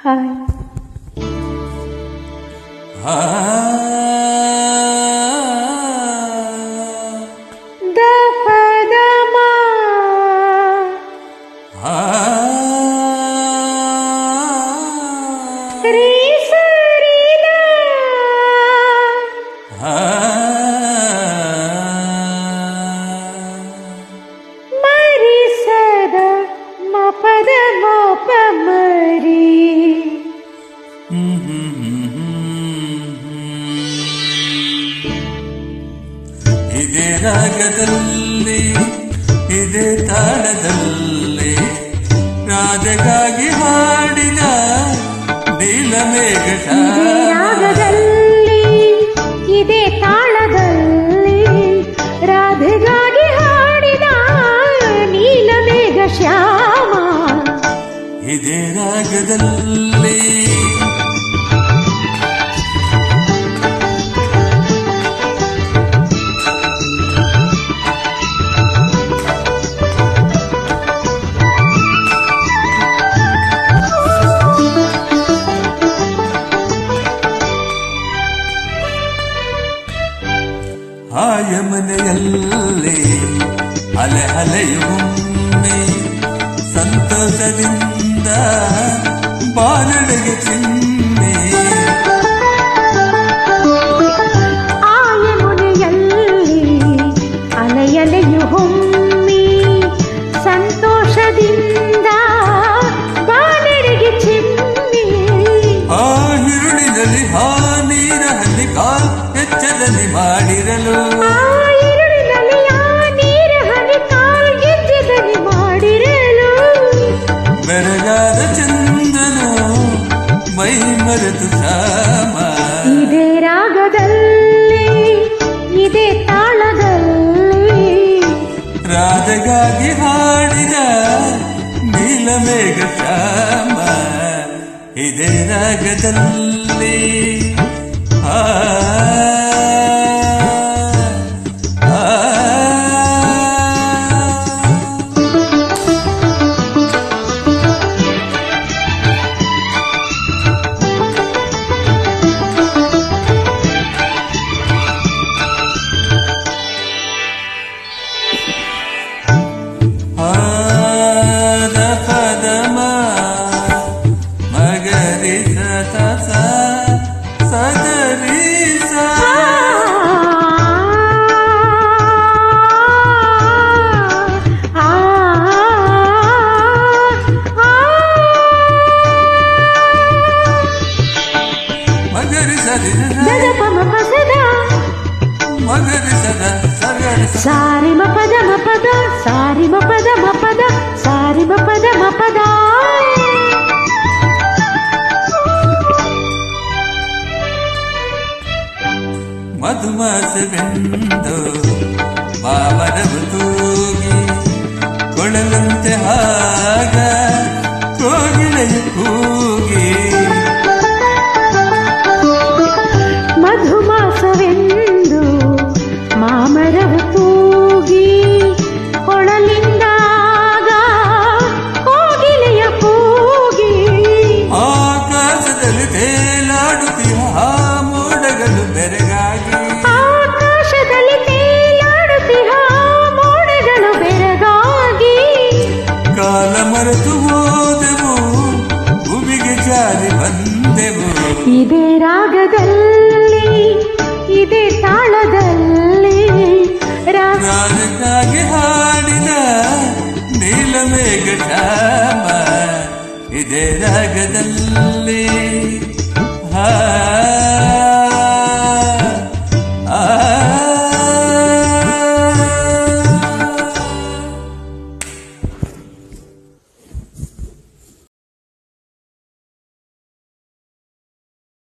Hi. ಇದೇ ರಾಗದಲ್ಲಿ ಇದೇ ತಾಳದಲ್ಲಿ ರಾಧೆಗಾಗಿ ಹಾಡಿದ ನೀಲಮೇಘ ರಾಗದಲ್ಲಿ ಇದೇ ತಾಳದಲ್ಲಿ ರಾಧೆಗಾಗಿ ಹಾಡಿದ ನೀಲಮೇಘ ಶ್ಯಾಮ. ಇದೇ ರಾಗದಲ್ಲಿ ಯಮನೆಯಲ್ಲಿ ಅಲೆ ಅಲೆಯುಮ್ಮೆ ಸಂತೋಷದಿಂದ ಬಾನಡೆಗೆ ಚಿಮ್ಮೆ. ಆ ಯಮುನೆಯಲ್ಲಿ ಅಲೆಯಲೆಯು ಹೊಮ್ಮಿ ಸಂತೋಷದಿಂದ ಬಾನಡೆಗೆ ಚಿಮ್ಮೆ. ಆ ಹಿರುಳಿನಲ್ಲಿ ನೀರ ಹಲ್ಲಿ ಕಾಲ್ ಎಚ್ಚರಲ್ಲಿ ಮಾಡಿರಲು ಬೆರಗಾದ ಚಂದನು ಮೈ ಮರೆತು ಸಾಮ. ಇದೇ ರಾಗದಲ್ಲಿ ಇದೇ ತಾಳದಲ್ಲಿ ರಾಧೆಗಾಗಿ ಹಾಡಿದ ನೀಲಮೇಘ ಶ್ಯಾಮ. ಇದೇ ರಾಗದಲ್ಲಿ ಸಾರಿ ಮ ಪದ ಮ ಪದ ಸಾರಿ ಮ ಪದ ಮ ಪದ ಸಾರಿ ಮ ಪದ ಮ ಪದ. ಮಧುಮಾಸವೆಂದು ಮಾಮರವು ತೂಗಿ ಕೊಳಲಂತೆ ಹಾಗ ಕೋಗಿಲೆಯು ಕೂಗಿ. ಮಧುಮಾಸವೆಂದು ಮಾಮರವು ತೂಗಿ ಕೊಳಲಿಂದಾಗ ಕೋಗಿಲೆಯ ಕೂಗಿ. ಆಕಾಶದಲ್ಲಿ ತೇಲಾಡುತ್ತಿರುವ ಮೋಡಗಳು ಬೆರಗಾಗಿ ಆಕಾಶದಲ್ಲಿ ತೇಲಾಡುತ್ತಿರುವ ಮೋಡಗಳು ಬೆರಗಾಗಿ ಕಾಲ ಮರೆತು ಹೋದೆವು ಭೂಮಿಗೆ ಜಾರಿ ಬಂದೆವು. ಇದೇ ರಾಗದಲ್ಲಿ ಇದೇ ತಾಳದಲ್ಲಿ ರಾಧೆಗಾಗಿ ಹಾಡಿದ ನೀಲಮೇಘ ಶ್ಯಾಮ. ಇದೇ ರಾಗದಲ್ಲಿ